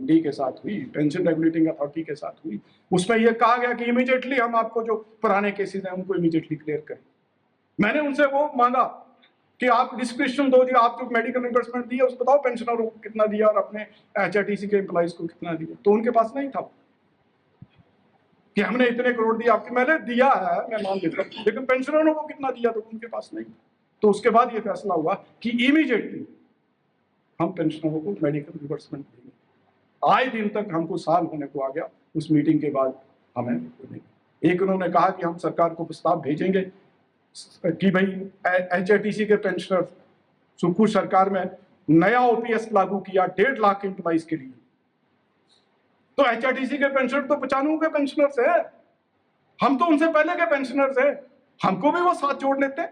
D के साथ हुई, पेंशन रेगुलेटिंग अथॉरिटी के साथ हुई, उसमें यह कहा गया कि इमीडिएटली हम आपको जो पुराने केसेस हैं उनको इमीडिएटली क्लियर करें। मैंने उनसे वो मांगा कि आप डिस्क्रिप्शन दो, जो आप जो मेडिकल रिम्बर्समेंट दिया उस बताओ पेंशनरों को कितना दिया और अपने HRTC के एम्प्लॉइज को कितना दिया, तो उनके पास नहीं था कि हमने इतने करोड़ दिया। आपके मैंने दिया है, मैं मान लेता हूँ, लेकिन पेंशनरों को कितना दिया तो उनके पास नहीं। तो उसके बाद ये फैसला हुआ कि इमीडिएटली हम पेंशनरों को मेडिकल रिम्बर्समेंट देंगे। आए दिन तक हमको साल होने को आ गया, उस मीटिंग के बाद हमें एक उन्होंने कहा कि हम सरकार को प्रस्ताव भेजेंगे कि भाई HRTC के पेंशनर, सुखू सरकार में नया OPS लागू किया 1.5 लाख एम्प्लॉइज के लिए, तो HRTC के पेंशनर तो 95 के पेंशनर्स है, हम तो उनसे पहले के पेंशनर्स है, हमको भी वो साथ जोड़ लेते,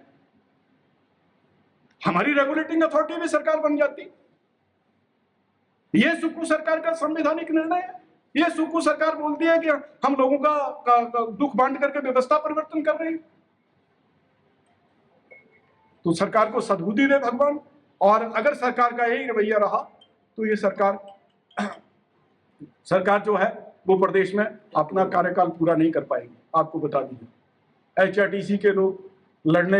हमारी रेगुलेटिंग अथॉरिटी भी सरकार बन जाती। ये सुखू सरकार का संवैधानिक निर्णय है। ये सुखू सरकार बोलती है कि हम लोगों का दुख बांट करके व्यवस्था परिवर्तन कर रहे हैं। तो सरकार को सद्बुद्धि दे भगवान, और अगर सरकार का यही रवैया रहा तो ये सरकार जो है वो प्रदेश में अपना कार्यकाल पूरा नहीं कर पाएगी। आपको बता दीजिए HRTC के लोग लड़ने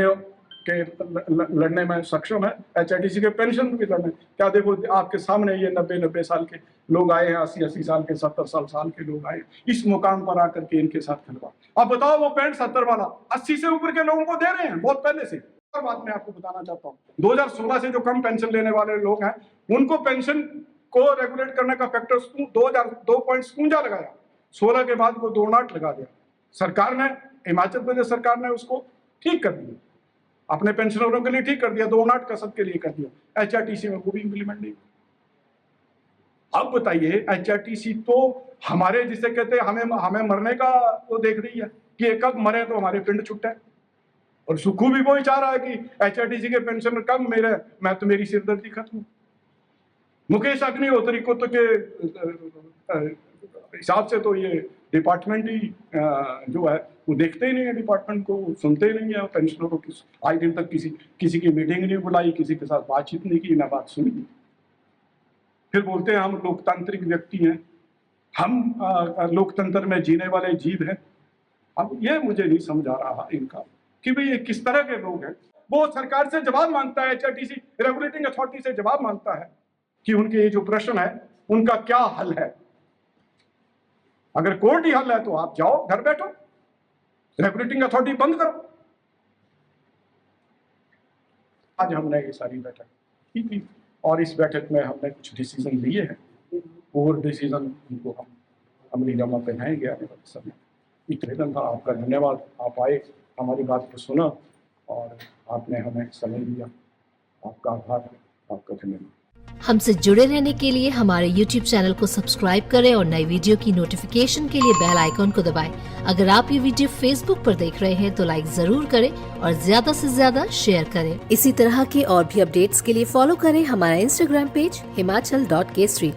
में सक्षम है, HRTC के पेंशन भी लड़ने, क्या देखो आपके सामने ये 90 साल के लोग आए हैं, 80 साल के, 70 साल के लोग आए इस मुकाम पर आकर के इनके साथ खिलवा। अब बताओ वो 65-70 वाला 80 से ऊपर के लोगों को दे रहे हैं बहुत पहले से। और बात मैं आपको बताना चाहता हूँ, 2016 से जो कम पेंशन लेने वाले लोग हैं उनको पेंशन को रेगुलेट करने का फैक्टर 2.52 लगाया, 16 के बाद वो 2.8 लगा दिया। सरकार ने, हिमाचल प्रदेश सरकार ने उसको ठीक कर दिया, अपने पेंशनरों के लिए ठीक कर दिया, 2.8 का सबके लिए कर दिया। HRTC में वो भी इम्प्लीमेंट नहीं। अब बताइए HRTC तो हमारे जिसे कहते हैं हमें मरने का वो देख रही है कि कब मरे तो हमारे पिंड छुट्टे, और सुखू भी वही चाह रहा है कि HRTC के पेंशन कब मेरे, मैं तो मेरी सिरदर्दी खत्म। मुकेश अग्निहोत्री को तो के हिसाब से तो ये डिपार्टमेंट ही जो है वो देखते ही नहीं है, डिपार्टमेंट को सुनते ही नहीं है, पेंशनरों को आज दिन तक किसी की मीटिंग नहीं बुलाई, किसी के साथ बातचीत नहीं की, ना बात सुनी। फिर बोलते हैं हम लोकतांत्रिक व्यक्ति हैं, हम लोकतंत्र में जीने वाले जीव हैं। अब ये मुझे नहीं समझ आ रहा इनका कि भाई ये किस तरह के लोग हैं। वो सरकार से जवाब मांगता है, HRTC रेगुलेटिंग अथॉरिटी से जवाब मांगता है कि उनके ये जो प्रश्न है उनका क्या हल है। अगर कोर्ट ही हल है तो आप जाओ घर बैठो, रेगुलेटिंग अथॉरिटी बंद करो। आज हमने ये सारी बैठक की थी और इस बैठक में हमने कुछ डिसीजन लिए हैं और डिसीजन उनको हम अमली जामा पहनाएंगे आने वाले समय। इतना था, आपका धन्यवाद, आप आए, हमारी बात को सुना और आपने हमें समय दिया, आपका आभार, आपका धन्यवाद। हमसे जुड़े रहने के लिए हमारे YouTube चैनल को सब्सक्राइब करें और नई वीडियो की नोटिफिकेशन के लिए बेल आइकॉन को दबाएं। अगर आप ये वीडियो Facebook पर देख रहे हैं तो लाइक जरूर करें और ज्यादा से ज्यादा शेयर करें। इसी तरह के और भी अपडेट्स के लिए फॉलो करें हमारा Instagram पेज himachal.kesri।